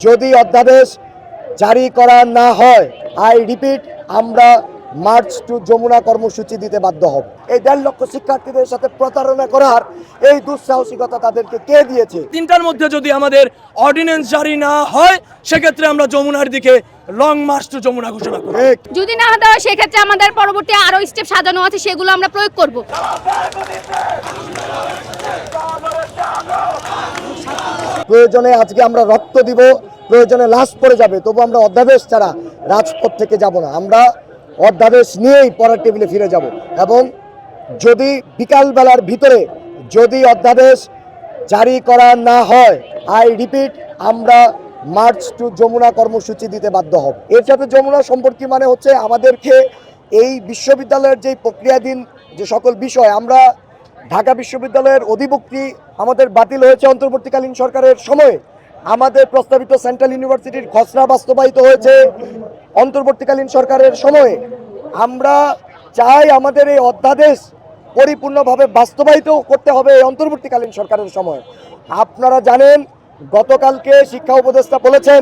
যদি অধ্যাদেশ জারি করা না হয়, আই রিপিট, আমরা মার্চ টু যমুনা কর্মসূচি দিতে বাধ্য হব। এই 1.5 লক্ষ শিক্ষার্থীদের সাথে প্রতারণা করার এই দুঃসাহসিকতা তাদেরকে কে দিয়েছে? 3টার মধ্যে যদি আমাদের অর্ডিন্যান্স জারি না হয়, সেক্ষেত্রে আমরা যমুনার দিকে লং মার্চ টু যমুনা ঘোষণা করব। যদি না দেওয়া সেক্ষেত্রে আমাদের পরবর্তী আরো স্টেপ সাজানো আছে, সেগুলো আমরা প্রয়োগ করব। প্রয়োজনে আজকে আমরা রক্ত দিব, প্রয়োজনে লাশ পড়ে যাবে, তবু আমরা অধ্যাদেশ ছাড়া রাজপথ থেকে যাব না। আমরা অধ্যাদেশ নিয়েই পরের টেবিলে ফিরে যাব। এবং যদি বিকালবেলার ভিতরে যদি অধ্যাদেশ জারি করা না হয়, আই রিপিট, আমরা মার্চ টু যমুনা কর্মসূচি দিতে বাধ্য হব। এর সাথে যমুনা সম্পর্কে মানে হচ্ছে আমাদেরকে এই বিশ্ববিদ্যালয়ের যে প্রক্রিয়াধীন যে সকল বিষয়, আমরা ঢাকা বিশ্ববিদ্যালয়ের অধিভুক্তি আমাদের বাতিল হয়েছে অন্তর্বর্তীকালীন সরকারের সময়ে। আমাদের প্রস্তাবিত সেন্ট্রাল ইউনিভার্সিটির খসড়া বাস্তবায়িত হয়েছে অন্তর্বর্তীকালীন সরকারের সময়ে। আমরা চাই আমাদের এই অধ্যাদেশ পরিপূর্ণভাবে বাস্তবায়িত করতে হবে এই অন্তর্বর্তীকালীন সরকারের সময়। আপনারা জানেন, গতকালকে শিক্ষা উপদেষ্টা বলেছেন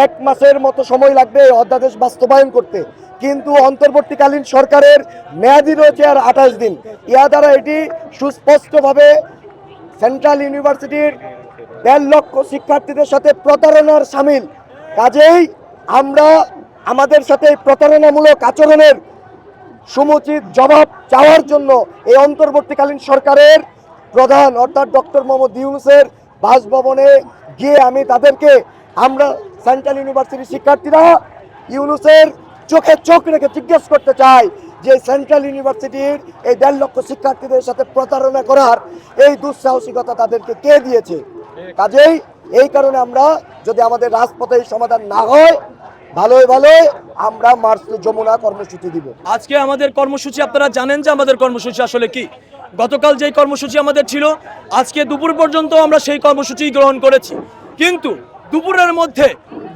1 মাসের মতো সময় লাগবে এই অধ্যাদেশ বাস্তবায়ন করতে, কিন্তু অন্তর্বর্তীকালীন সরকারের মেয়াদি রয়েছে আর 28 দিন। ইয়া দ্বারা এটি সুস্পষ্টভাবে সেন্ট্রাল ইউনিভার্সিটির 1.5 লক্ষ শিক্ষার্থীদের সাথে প্রতারণার সামিল। কাজেই আমরা আমাদের সাথে প্রতারণামূলক আচরণের সমুচিত জবাব চাওয়ার জন্য এই অন্তর্বর্তীকালীন সরকারের প্রধান অর্থাৎ ডক্টর মোহাম্মদ ইউনূসের বাসভবনে গিয়ে আমরা সেন্ট্রাল ইউনিভার্সিটির শিক্ষার্থীরা ইউনূসের চোখে চোখ রেখে জিজ্ঞেস করতে চাই যে সেন্ট্রাল ইউনিভার্সিটির এই 1.5 লক্ষ শিক্ষার্থীদের সাথে প্রতারণা করার এই দুঃসাহসিকতা তাদেরকে কে দিয়েছে? কাজেই এই কারণে আমরা, যদি আমাদের রাজপথে সমাধান না হয়, ভালোই আমরা মার্চ টু যমুনা কর্মসূচি দিব। আজকে আমাদের কর্মসূচি, আপনারা জানেন যে আমাদের কর্মসূচি আসলে কি। গতকাল যেই কর্মসূচি আমাদের ছিল, আজকে দুপুর পর্যন্ত আমরা সেই কর্মসূচি গ্রহণ করেছি। কিন্তু দুপুরের মধ্যে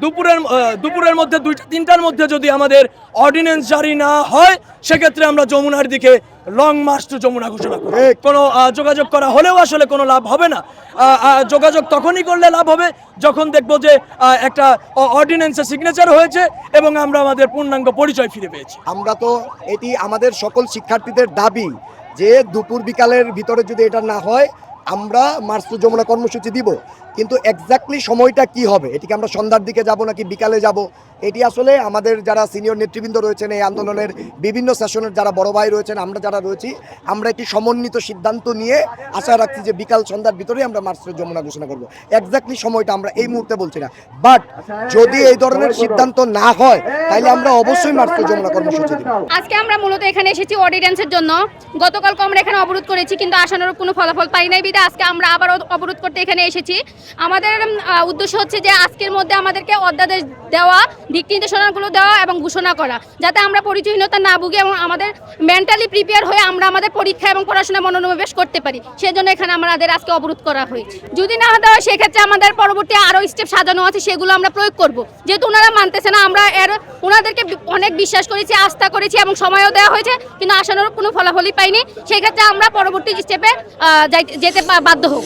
2-3টার মধ্যে যদি আমাদের অর্ডিন্যান্স জারি না হয়, সেক্ষেত্রে আমরা যমুনার দিকে লং মার্চ টু যমুনা ঘোষণা করব। কোনো যোগাযোগ করা হলেও আসলে কোনো লাভ হবে না। যোগাযোগ তখনই করলে লাভ হবে যখন দেখব যে একটা অর্ডিন্যান্সের সিগনেচার হয়েছে এবং আমরা আমাদের পূর্ণাঙ্গ পরিচয় ফিরে পেয়েছি। আমরা তো এটি আমাদের সকল শিক্ষার্থীদের দাবি যে দুপুর বিকালের ভিতরে যদি এটা না হয়, আমরা মার্চ টু যমুনা কর্মসূচি দিব। কিন্তু এক্স্যাক্টলি সময়টা কি হবে, এটিকে আমরা সন্ধ্যার দিকে যাব নাকি বিকালে যাব, এটি আসলে আমাদের যারা সিনিয়র নেতৃবৃন্দ রয়েছেন, এই আন্দোলনের বিভিন্ন সেশনের যারা বড় ভাই রয়েছেন, আমরা যারা রয়েছি, আমরা একটি সমন্বিত সিদ্ধান্ত নিয়ে আশা রাখছি যে বিকাল সন্ধ্যার ভিতরেই আমরা মার্চ টু যমুনা ঘোষণা করব। এক্স্যাক্টলি সময়টা আমরা এই মুহূর্তে বলছি না, বাট যদি এই ধরনের সিদ্ধান্ত না হয়, তাহলে আমরা অবশ্যই মার্চ টু যমুনা কর্মসূচি দিব। আজকে আমরা মূলত এখানে এসেছি অর্ডিন্যান্সের জন্য। গতকালকে আমরা এখানে অবরোধ করেছি, কিন্তু আশানুরূপ কোনো ফলাফল পাই নাই বিধায় আজকে আমরা আবার অবরোধ করতে এখানে এসেছি। আমাদের উদ্দেশ্য হচ্ছে যে আজকের মধ্যে আমাদেরকে অধ্যাদেশ দেওয়া, দিক নির্দেশনাগুলো দেওয়া এবং ঘোষণা করা, যাতে আমরা পরিচয়হীনতা না ভুগি এবং আমাদের মেন্টালি প্রিপেয়ার হয়ে আমরা আমাদের পরীক্ষা এবং পড়াশোনা মনোনিবেশ করতে পারি। সেজন্য এখানে আমাদের আজকে অবরোধ করা হয়েছে। যদি না দেওয়া সেক্ষেত্রে আমাদের পরবর্তী আরও স্টেপ সাজানো আছে, সেগুলো আমরা প্রয়োগ করব। যেহেতু ওনারা মানতেছে না, আমরা ওনাদেরকে অনেক বিশ্বাস করেছি, আস্থা করেছি এবং সময়ও দেওয়া হয়েছে, কিন্তু আশানুরূপ কোনো ফলাফলই পাইনি। সেক্ষেত্রে আমরা পরবর্তী স্টেপে যেতে বাধ্য হব।